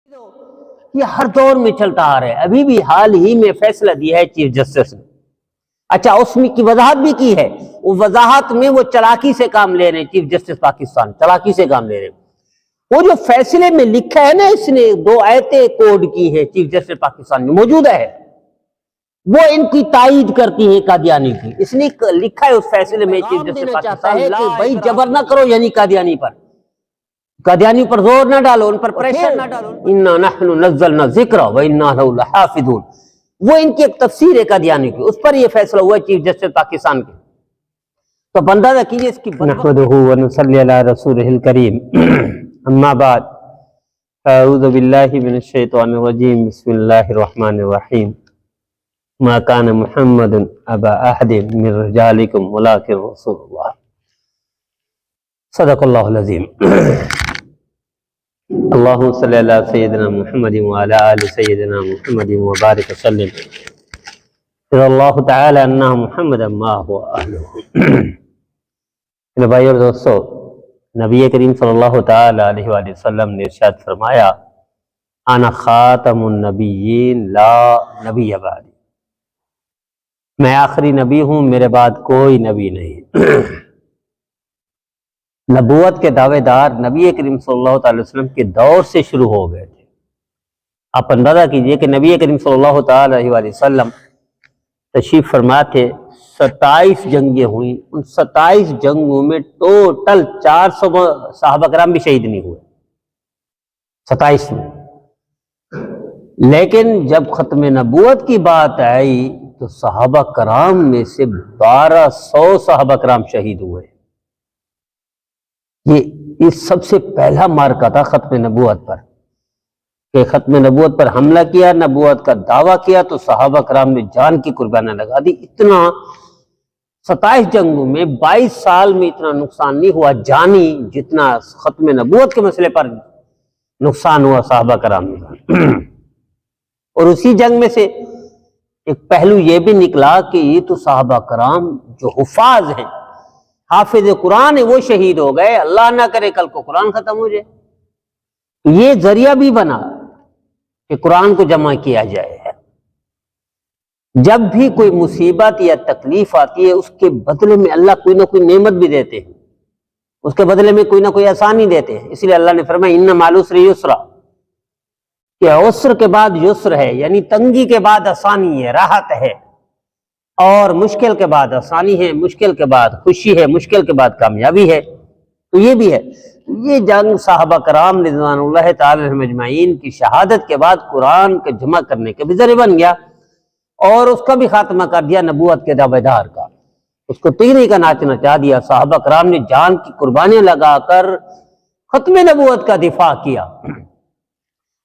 یہ ہر دور میں چلتا آ رہا ہے. ابھی بھی حال ہی میں فیصلہ دیا ہے چیف جسٹس نے. اچھا اس میں کی وضاحت بھی کی ہے. وہ وضاحت میں وہ چلاکی سے کام لے رہے ہیں. چیف جسٹس پاکستان چلاکی سے کام لے رہے ہیں. وہ جو فیصلے میں لکھا ہے نا، اس نے 2 آیتیں کوڈ کی ہے چیف جسٹس پاکستان میں موجودہ ہے، وہ ان کی تائید کرتی ہیں قادیانی کی. اس نے لکھا ہے اس فیصلے میں چیف جسٹس پاکستان کہ بھائی جبر نہ کرو، یعنی قادیانی پر زور نہ ڈالو، ان پر پریشر نہ ڈالو. انا نحن نزلنا الذکر وانا لہ لحافظون، وہ ان کی ایک تفسیر ہے قادیانی کی، اس پر یہ فیصلہ ہوا چیف جسٹس پاکستان کے. تو اندازہ کیجیے اس کی. نحمدہ ونصلی علی رسولہ الکریم، اما بعد، اعوذ باللہ من الشیطان الرجیم، بسم اللہ الرحمن الرحیم. ما کان محمد ابا احد من رجالکم ولکن رسول اللہ. صدق اللہ العظیم. اللہم صلی علی سیدنا محمد وعلی آل سیدنا محمد وبارک وسلم. رضی اللہ تعالی عنہ محمد ما هو اہلہ. میرے بھائی اور دوستو، نبی کریم صلی اللہ تعالی علیہ وآلہ وسلم نے ارشاد فرمایا، انا خاتم النبیین لا نبی بعدی، میں آخری نبی ہوں، میرے بعد کوئی نبی نہیں. نبوت کے دعوے دار نبی کریم صلی اللہ تعالی وسلم کے دور سے شروع ہو گئے تھے. آپ اندازہ کیجئے کہ نبی کریم صلی اللہ تعالی علیہ وآلہ وسلم تشریف فرما تھے. 27 جنگیں ہوئیں. ان 27 جنگوں میں ٹوٹل 400 صحابہ کرام بھی شہید نہیں ہوئے 27 میں. لیکن جب ختم نبوت کی بات آئی تو صحابہ کرام میں سے 1200 صحابہ کرام شہید ہوئے. یہ سب سے پہلا مارکا تھا ختم نبوت پر، کہ ختم نبوت پر حملہ کیا، نبوت کا دعویٰ کیا تو صحابہ کرام نے جان کی قربانیاں لگا دی. اتنا 27 جنگوں میں 22 سال میں اتنا نقصان نہیں ہوا جانی جتنا ختم نبوت کے مسئلے پر نقصان ہوا صحابہ کرام میں. اور اسی جنگ میں سے ایک پہلو یہ بھی نکلا کہ یہ تو صحابہ کرام جو حفاظ ہیں، حافظ قرآن ہے، وہ شہید ہو گئے. اللہ نہ کرے کل کو قرآن ختم ہو جائے. یہ ذریعہ بھی بنا کہ قرآن کو جمع کیا جائے. جب بھی کوئی مصیبت یا تکلیف آتی ہے اس کے بدلے میں اللہ کوئی نہ کوئی نعمت بھی دیتے ہیں، اس کے بدلے میں کوئی نہ کوئی آسانی دیتے ہیں. اس لیے اللہ نے فرمایا ان مع العسر یسرا، کہ عسر کے بعد یسر ہے، یعنی تنگی کے بعد آسانی ہے، راحت ہے. اور مشکل کے بعد آسانی ہے، مشکل کے بعد خوشی ہے، مشکل کے بعد کامیابی ہے. تو یہ بھی ہے. یہ جنگ صحابہ کرام رضوان اللہ تعالی علیہم اجمعین کی شہادت کے بعد قرآن کے جمع کرنے کے بھی ذریعہ بن گیا، اور اس کا بھی خاتمہ کر دیا نبوت کے دعوے دار کا. اس کو تیری کا ناچ نچا دیا. صحابہ کرام نے جان کی قربانیاں لگا کر ختم نبوت کا دفاع کیا،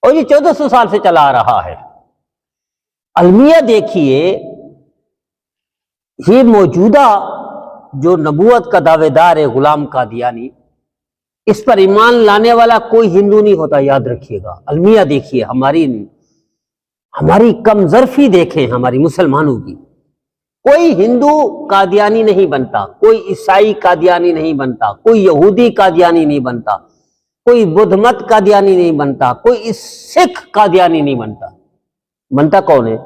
اور یہ 1400 سال سے چلا آ رہا ہے. المیہ دیکھیے، یہ موجودہ جو نبوت کا دعوے دار ہے غلام قادیانی، اس پر ایمان لانے والا کوئی ہندو نہیں ہوتا، یاد رکھیے گا. المیہ دیکھیے، ہماری کم ظرفی دیکھیں ہماری مسلمانوں کی. کوئی ہندو قادیانی نہیں بنتا، کوئی عیسائی قادیانی نہیں بنتا، کوئی یہودی قادیانی نہیں بنتا، کوئی بدھ مت قادیانی نہیں بنتا، کوئی سکھ قادیانی نہیں بنتا. بنتا کون ہے؟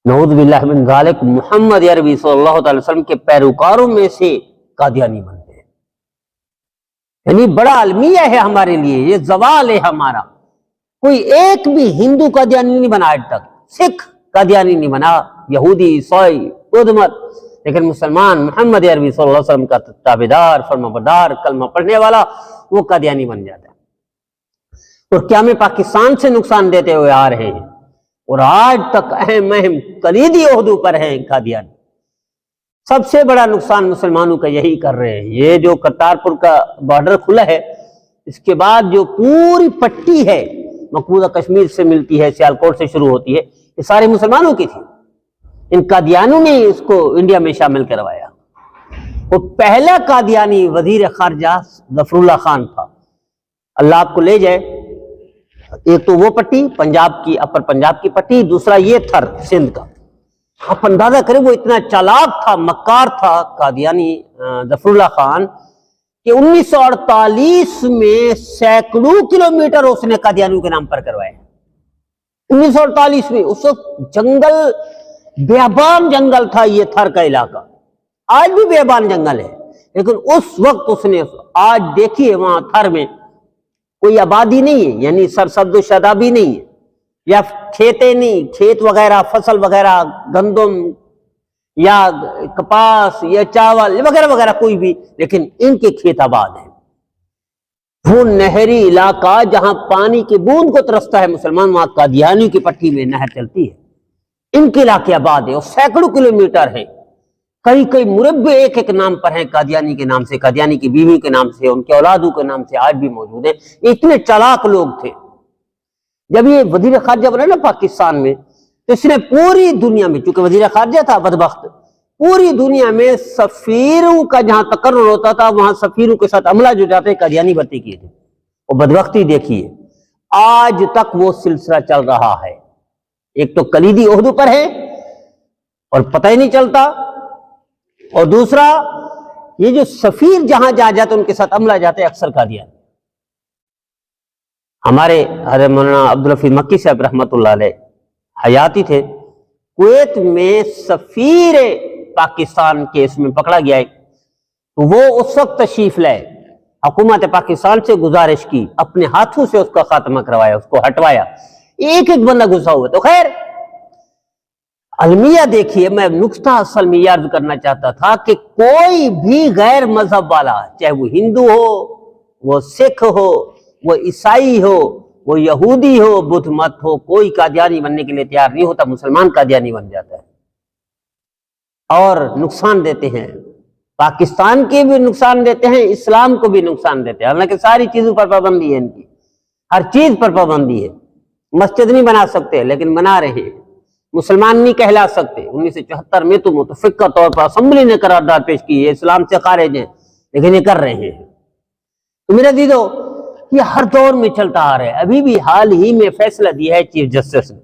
نعوذ باللہ من ذالک محمد عربی صلی اللہ تعالی وسلم کے پیروکاروں میں سے قادیانی بنتے ہیں. یعنی بڑا المیہ ہے ہمارے لیے، یہ زوال ہے ہمارا. کوئی ایک بھی ہندو قادیانی نہیں بنا آج تک، سکھ قادیانی نہیں بنا، یہودی، عیسائی، بدھ مت. لیکن مسلمان محمد عربی صلی اللہ علیہ وسلم کا تابعدار، فرمانبردار، کلمہ پڑھنے والا، وہ قادیانی بن جاتا ہے. اور کیا میں پاکستان سے نقصان دیتے ہوئے آ رہے ہیں، اور آج تک اہم کلیدی عہدوں پر ہیں قادیانی. سب سے بڑا نقصان مسلمانوں کا یہی کر رہے ہیں. یہ جو کرتارپور کا بارڈر کھلا ہے، اس کے بعد جو پوری پٹی ہے مقبوضہ کشمیر سے ملتی ہے، سیالکوٹ سے شروع ہوتی ہے، یہ سارے مسلمانوں کی تھی. ان قادیانوں نے اس کو انڈیا میں شامل کروایا. اور پہلا قادیانی وزیر خارجہ ظفر اللہ خان تھا. اللہ آپ کو لے جائے. ایک تو وہ پٹی پنجاب کی، اپر پنجاب کی پٹی، دوسرا یہ تھر سندھ کا. آپ اندازہ کریں وہ اتنا چالاک تھا، مکار تھا قادیانی ظفر اللہ خان، کہ 1948 میں سینکڑوں کلومیٹر اس نے قادیانیوں کے نام پر کروائے. 1948 میں اس وقت جنگل، بیابان جنگل تھا یہ تھر کا علاقہ. آج بھی بیابان جنگل ہے، لیکن اس وقت اس نے، آج دیکھیے وہاں تھر میں کوئی آبادی نہیں ہے، یعنی سرسبز و شادابی نہیں ہے، یا کھیتے نہیں، کھیت وغیرہ، فصل وغیرہ، گندم یا کپاس یا چاول وغیرہ وغیرہ کوئی بھی، لیکن ان کے کھیت آباد ہیں. وہ نہری علاقہ جہاں پانی کی بوند کو ترستا ہے مسلمان، وہاں قادیانیوں کی پٹی میں نہر چلتی ہے. ان کے علاقے آباد ہیں اور سینکڑوں کلومیٹر ہیں. کئی کئی مربع ایک ایک نام پر ہیں، قادیانی کے نام سے، قادیانی کی بیوی کے نام سے، ان کے اولادوں کے نام سے آج بھی موجود ہیں. اتنے چالاک لوگ تھے. جب یہ وزیر خارجہ بنا نا پاکستان میں، تو اس نے پوری دنیا میں، چونکہ وزیر خارجہ تھا بدبخت، پوری دنیا میں سفیروں کا جہاں تقرر ہوتا تھا وہاں سفیروں کے ساتھ عملہ جو جاتے قادیانی بھرتی کیے تھے. اور بدبختی دیکھیے آج تک وہ سلسلہ چل رہا ہے. ایک تو کلیدی عہدوں پر ہے اور پتہ ہی نہیں چلتا، اور دوسرا یہ جو سفیر جہاں جا جاتے ان کے ساتھ عملہ جاتے اکثر قادیانی. ہمارے حضرت مولانا عبدالحفیظ مکی صاحب رحمۃ اللہ علیہ حیاتی تھے، کویت میں سفیر پاکستان کیس میں پکڑا گیا ہے، تو وہ اس وقت تشریف لائے، حکومت پاکستان سے گزارش کی، اپنے ہاتھوں سے اس کا خاتمہ کروایا، اس کو ہٹوایا. ایک ایک بندہ گھسا ہوا. تو خیر المیہ دیکھیے، میں نقطہ اصل میں یہ عرض کرنا چاہتا تھا کہ کوئی بھی غیر مذہب والا، چاہے وہ ہندو ہو، وہ سکھ ہو، وہ عیسائی ہو، وہ یہودی ہو، بدھ مت ہو، کوئی قادیانی بننے کے لیے تیار نہیں ہوتا. مسلمان قادیانی بن جاتا ہے اور نقصان دیتے ہیں. پاکستان کے بھی نقصان دیتے ہیں، اسلام کو بھی نقصان دیتے ہیں. حالانکہ ساری چیزوں پر پابندی ہے، ان کی ہر چیز پر پابندی ہے. مسجد نہیں بنا سکتے لیکن بنا رہے ہیں. مسلمان نہیں کہلا سکتے. 1974 میں تو متفقہ طور پر اسمبلی نے قرارداد پیش کی ہے اسلام سے خارج ہیں، لیکن یہ کر رہے ہیں. تو میرا دیدو یہ ہر دور میں چلتا آ رہا ہے. ابھی بھی حال ہی میں فیصلہ دیا ہے چیف جسٹس نے.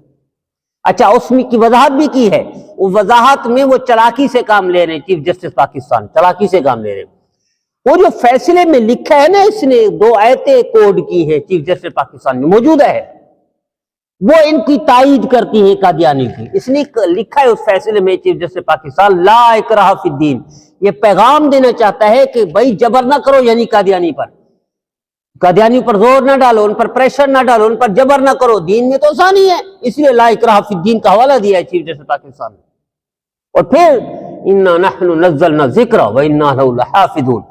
اچھا اس میں کی وضاحت بھی کی ہے. وہ وضاحت میں وہ چلاکی سے کام لے رہے ہیں. چیف جسٹس پاکستان چلاکی سے کام لے رہے ہیں. وہ جو فیصلے میں لکھا ہے نا، اس نے 2 آیتیں کوڈ کی ہیں چیف جسٹس پاکستان میں موجودہ ہے، وہ ان کی تائید کرتی ہیں قادیانی کی. اس نے لکھا ہے اس فیصلے میں چیف جسٹس پاکستان، لا اکراہ فی الدین، یہ پیغام دینا چاہتا ہے کہ بھائی جبر نہ کرو، یعنی قادیانی پر زور نہ ڈالو، ان پر پریشر نہ ڈالو، ان پر جبر نہ کرو. دین میں تو آسانی ہے، اس لیے لا اکراہ فی الدین کا حوالہ دیا ہے چیف جسٹس پاکستان نے. اور پھر انا نحن نزلنا الذکر وانا لہ لحافظون،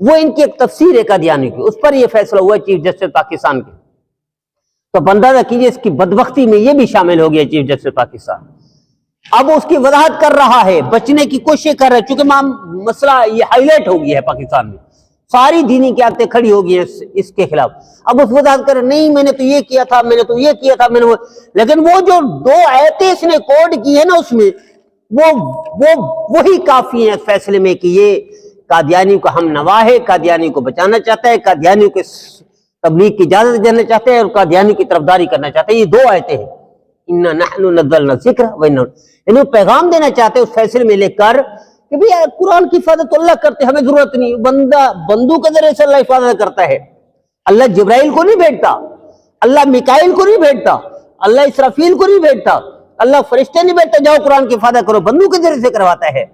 وہ ان کی ایک تفسیر ہے قادیانی کی، اس پر یہ فیصلہ ہوا چیف جسٹس پاکستان کے. تو اندازہ کیجیے اس کی بدبختی میں یہ بھی شامل ہو گیا چیف جسٹس پاکستان. اب اس کی وضاحت کر رہا ہے، بچنے کی کوشش کر رہا ہے، چونکہ مسئلہ یہ ہائی لائٹ ہو گیا ہے پاکستان میں، ساری دینی قیادتیں کھڑی ہو گئی ہیں اس کے خلاف. اب اس وضاحت کر نہیں میں نے تو یہ کیا تھا، میں نے تو یہ کیا تھا، میں نے لیکن وہ جو 2 آیتیں اس نے کوڈ کی ہے نا، اس میں وہی کافی ہیں فیصلے میں کہ یہ قادیانی کو ہم نوا ہے، قادیانی کو بچانا چاہتا ہے، قادیانی کو تبلیغ کی اجازت دینا چاہتے ہیں اور قادیانی کی طرفداری کرنا چاہتے ہیں. یہ 2 آیتیں ہیں، انا نحن نزلنا الذکر وانا، یعنی وہ پیغام دینا چاہتے ہیں اس فیصلے میں لے کر کہ بھئی قرآن کی حفاظت تو اللہ کرتے، ہمیں ضرورت نہیں. بندوں کے ذریعے سے اللہ حفاظت کرتا ہے. اللہ جبرائیل کو نہیں بھیجتا، اللہ میکائیل کو نہیں بھیجتا، اللہ اسرافیل کو نہیں بھیجتا، اللہ فرشتے نہیں بھیجتا جاؤ قرآن کی حفاظت کرو. بندوں کے ذریعے سے کرواتا ہے.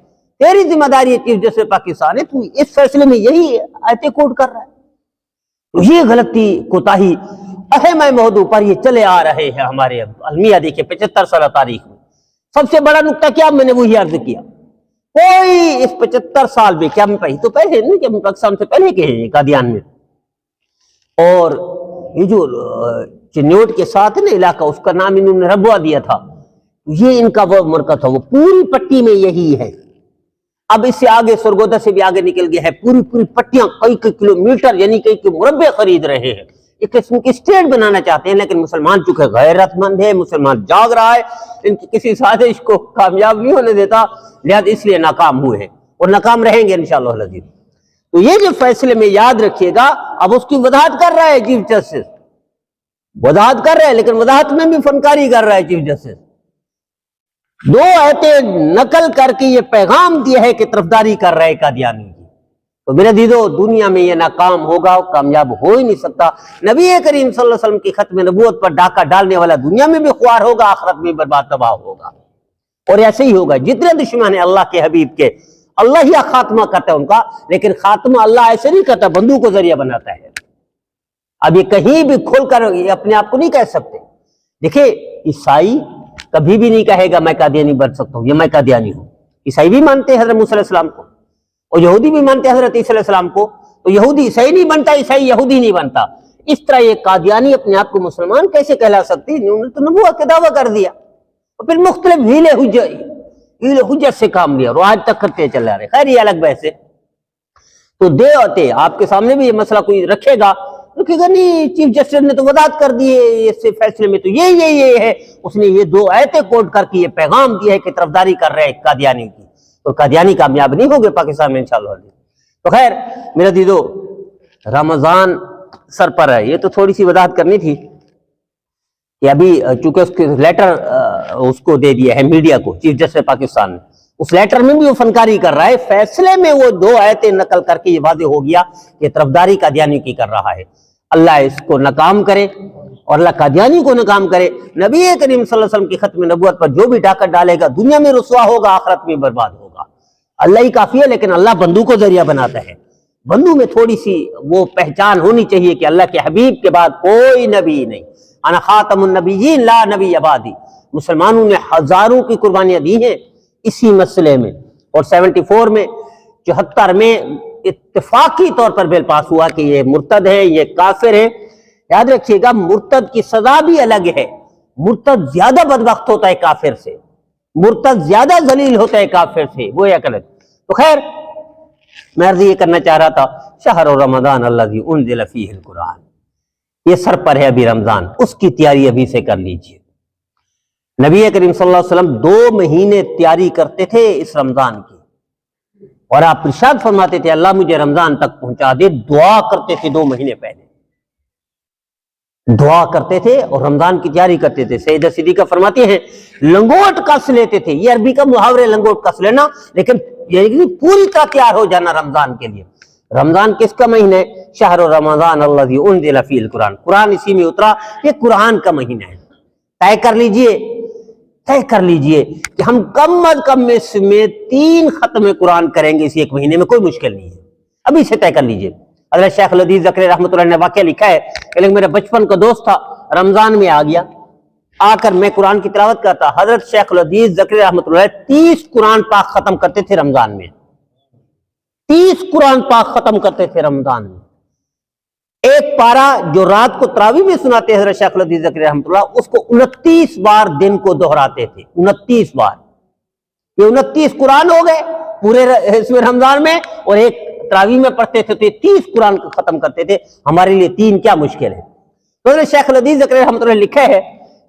تیری ذمہ داری ہے چیف جسٹس پاکستان ہے، تو اس فیصلے میں یہی آیتیں کوڈ کر رہا ہے. تو یہ غلطی کوتاہی اہم موضوع پر یہ چلے آ رہے ہیں ہمارے المیہ. دیکھیں 75 سالہ تاریخ میں سب سے بڑا نقطہ کیا، میں نے وہی عرض کیا، کوئی اس 75 سال میں، کیا تو پہلے نہیں کہ پاکستان سے پہلے کے ہیں قادیان میں، اور یہ جو چنیوٹ کے ساتھ نا علاقہ، اس کا نام انہوں نے ربوہ دیا تھا، یہ ان کا وہ مرکز تھا. وہ پوری پٹی میں یہی ہے. اب اس سے آگے سرگودا سے بھی آگے نکل گیا ہے، پوری پٹیاں کئی کلومیٹر یعنی کئی مربع خرید رہے ہیں. ایک قسم کی اسٹیٹ بنانا چاہتے ہیں، لیکن مسلمان چونکہ غیرت مند ہے، مسلمان جاگ رہا ہے، ان کی کسی سازش کو کامیاب نہیں ہونے دیتا، لہذا اس لیے ناکام ہوئے ہیں اور ناکام رہیں گے انشاءاللہ العزیز. تو یہ جو فیصلے میں یاد رکھیے گا، اب اس کی وضاحت کر رہا ہے چیف جسٹس، وضاحت کر رہا ہے، لیکن وضاحت میں بھی فنکاری کر رہا ہے چیف جسٹس. 2 آیتیں نقل کر کے یہ پیغام دیا ہے کہ طرفداری کر رہے قادیانی کی. تو میرے عزیزو دنیا میں یہ ناکام ہوگا، کامیاب ہو ہی نہیں سکتا۔ نبی کریم صلی اللہ علیہ وسلم کی ختم نبوت پر ڈاکہ ڈالنے والا دنیا میں بھی خوار ہوگا، آخرت میں برباد تباہ ہوگا۔ اور ایسے ہی ہوگا، جتنے دشمن ہیں اللہ کے حبیب کے، اللہ ہی خاتمہ کرتا ہے ان کا، لیکن خاتمہ اللہ ایسے نہیں کرتا، بندوق کو ذریعہ بناتا ہے۔ اب یہ کہیں بھی کھول کر اپنے آپ کو نہیں کہہ سکتے۔ دیکھیں عیسائی کبھی بھی نہیں کہے گا میں قادیانی بن سکتا ہوں یا میں قادیانی ہوں۔ عیسائی بھی مانتے ہیں حضرت موسیٰ علیہ السلام کو، اور یہودی بھی مانتے ہیں حضرت عیسیٰ علیہ السلام کو، تو یہودی عیسائی نہیں بنتا، عیسائی یہودی نہیں بنتا۔ اس طرح یہ قادیانی اپنے آپ کو مسلمان کیسے کہلا سکتی؟ انہوں نے تو نبوت کا دعویٰ کر دیا، اور پھر مختلف ہیلے حجت سے کام لیا، اور آج تک کرتے چل رہے۔ خیر یہ الگ بحث ہے۔ تو دے ہوتے آپ کے سامنے بھی یہ مسئلہ کوئی رکھے گا نہیں، چیف جسٹس نے تو وضاحت کر دی ہے اس فیصلے میں، تو یہ ہے، اس نے یہ 2 آیتیں کوٹ کر کے یہ پیغام دیا ہے کہ طرفداری کر رہے ہیں قادیانی کی، تو قادیانی کامیاب نہیں ہوگے پاکستان میں انشاءاللہ۔ تو خیر میرے عزیزو رمضان سر پر ہے، یہ تو تھوڑی سی وضاحت کرنی تھی کہ ابھی چونکہ اس کے لیٹر اس کو دے دیا ہے میڈیا کو، چیف جسٹس پاکستان نے، اس لیٹر میں بھی وہ فنکاری کر رہا ہے، فیصلے میں وہ 2 آیتیں نقل کر کے یہ واضح ہو گیا کہ طرفداری قادیانی کی کر رہا ہے۔ اللہ اس کو ناکام کرے اور اللہ قادیانی کو ناکام کرے۔ نبی کریم صلی اللہ علیہ وسلم کی ختم نبوت پر جو بھی ڈاکہ ڈالے گا دنیا میں رسوا ہوگا، آخرت میں برباد ہوگا۔ اللہ ہی کافی ہے، لیکن اللہ بندوں کو ذریعہ بناتا ہے۔ بندوں میں تھوڑی سی وہ پہچان ہونی چاہیے کہ اللہ کے حبیب کے بعد کوئی نبی نہیں، انا خاتم النبیین لا نبی بعدی۔ مسلمانوں نے ہزاروں کی قربانیاں دی ہیں اسی مسئلے میں، اور 74 میں 74 میں اتفاقی طور پر بل پاس ہوا کہ یہ مرتد ہے، یہ کافر ہے۔ یاد رکھیے گا مرتد کی سزا بھی الگ ہے، مرتد زیادہ بدبخت ہوتا ہے کافر سے، مرتد زیادہ ذلیل ہوتا ہے کافر سے، وہ یہ غلط۔ تو خیر میں عرض یہ کرنا چاہ رہا تھا، شہر رمضان الذی انزل فیہ القرآن، یہ سر پر ہے ابھی رمضان، اس کی تیاری ابھی سے کر لیجئے۔ نبی کریم صلی اللہ علیہ وسلم 2 مہینے تیاری کرتے تھے اس رمضان کی، اور آپ ارشاد فرماتے تھے اللہ مجھے رمضان تک پہنچا دے، دعا کرتے تھے 2 مہینے پہلے، دعا کرتے تھے اور رمضان کی تیاری کرتے تھے۔ سیدہ صدیقہ فرماتی ہیں لنگوٹ کس لیتے تھے، یہ عربی کا محاورہ لنگوٹ کس لینا، لیکن یہ پوری طرح تیار ہو جانا رمضان کے لیے۔ رمضان کس کا مہینہ ہے؟ شہر رمضان الذی انزل فیہ القرآن، قرآن اسی میں اترا، یہ قرآن کا مہینہ ہے۔ طے کر لیجئے کہ ہم کم از کم اس میں 3 ختم قرآن کریں گے اسی 1 مہینے میں، کوئی مشکل نہیں ہے، ابھی سے طے کر لیجئے۔ حضرت شیخ الحدیث زکریا رحمۃ اللہ نے واقعہ لکھا ہے کہ میرے بچپن کا دوست تھا، رمضان میں آ گیا، آ کر میں قرآن کی تلاوت کرتا، حضرت شیخ الحدیث زکریا رحمۃ اللہ 30 قرآن پاک ختم کرتے تھے رمضان میں، 30 قرآن پاک ختم کرتے تھے رمضان میں۔ ایک پارا جو رات کو تراویح میں سناتے حضرت شیخ الحدیث زکریا رحمۃ اللہ، اس کو 29 بار دن کو دہراتے تھے، 29 بار۔ یہ 29 قرآن ہو گئے پورے اس میں رمضان میں، اور ایک تراویح میں پڑھتے تھے تو 30 قرآن کو ختم کرتے تھے۔ ہمارے لیے 3 کیا مشکل ہے؟ تو حضرت شیخ الحدیث زکریا رحمۃ اللہ نے لکھا ہے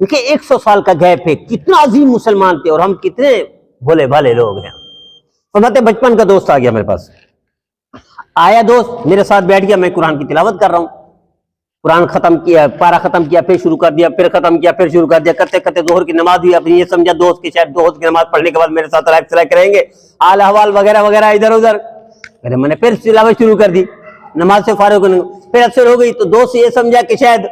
کہ 100 سال کا گیپ ہے، کتنا عظیم مسلمان تھے اور ہم کتنے بھولے بھالے لوگ ہیں۔ فرماتے بچپن کا دوست آ گیا میرے پاس، آیا دوست میرے ساتھ بیٹھ گیا، میں قرآن کی تلاوت کر رہا ہوں، قرآن ختم کیا، پارا ختم کیا، پھر شروع کر دیا، پھر ختم کیا، پھر شروع کر دیا، کرتے کرتے ظہر کی نماز ہوئی۔ اپنی یہ سمجھا دوست کی شاید ظہر کی نماز پڑھنے کے بعد میرے ساتھ رائٹ سلائک کریں گے، حال احوال وغیرہ وغیرہ ادھر ادھر، میں نے پھر تلاوت شروع کر دی، نماز سے فارغ ہونے، پھر عصر ہو گئی تو دوست یہ سمجھا کہ شاید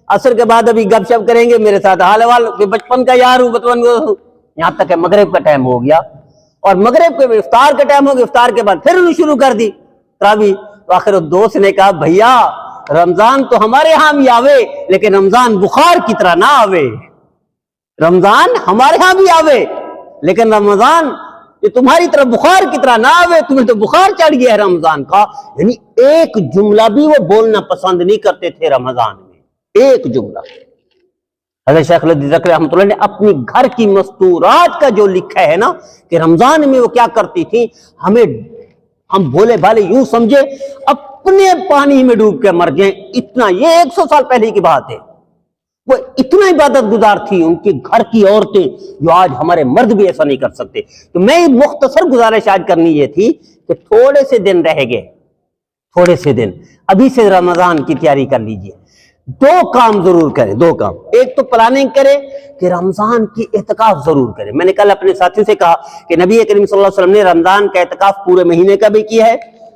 عصر کے بعد ابھی گپ شپ کریں گے میرے ساتھ، حال احوال بچپن کا یار ہوں، بچپن کو، یہاں تک کہ مغرب کا ٹائم ہو گیا، اور مغرب کے افطار کا ٹائم ہو گیا، افطار کے بعد پھر انہوں شروع کر دی تراویح۔ تو آخر دوست نے کہا بھیا رمضان تو ہمارے ہاں بھی آوے، لیکن رمضان بخار کی طرح نہ آوے، رمضان ہمارے ہاں بھی آوے لیکن رمضان یہ تمہاری طرح بخار کی طرح نہ آوے، تمہیں تو بخار چڑھ گیا ہے رمضان کا۔ یعنی ایک جملہ بھی وہ بولنا پسند نہیں کرتے تھے رمضان میں، ایک جملہ۔ حضرت شیخ الحدیث زکریا رحمۃ اللہ نے اپنی گھر کی مستورات کا جو لکھا ہے نا کہ رمضان میں وہ کیا کرتی تھی، ہم بھولے بھالے یوں سمجھے اپنے پانی میں ڈوب کے مر جائیں، اتنا، یہ 100 سال پہلے کی بات ہے، وہ اتنا عبادت گزار تھی ان کی گھر کی عورتیں، جو آج ہمارے مرد بھی ایسا نہیں کر سکتے۔ تو میں مختصر گزارش آج کرنی یہ تھی کہ تھوڑے سے دن رہ گئے، تھوڑے سے دن، ابھی سے رمضان کی تیاری کر لیجئے۔ 2 کام ضرور کریں، 2 کام۔ ایک تو پلاننگ کریں کہ رمضان کی اعتکاف ضرور کریں۔ میں نے کل اپنے ساتھیوں سے کہا کہ نبی کریم صلی اللہ علیہ وسلم نے رمضان کا اعتکاف پورے مہینے کا بھی کیا ہے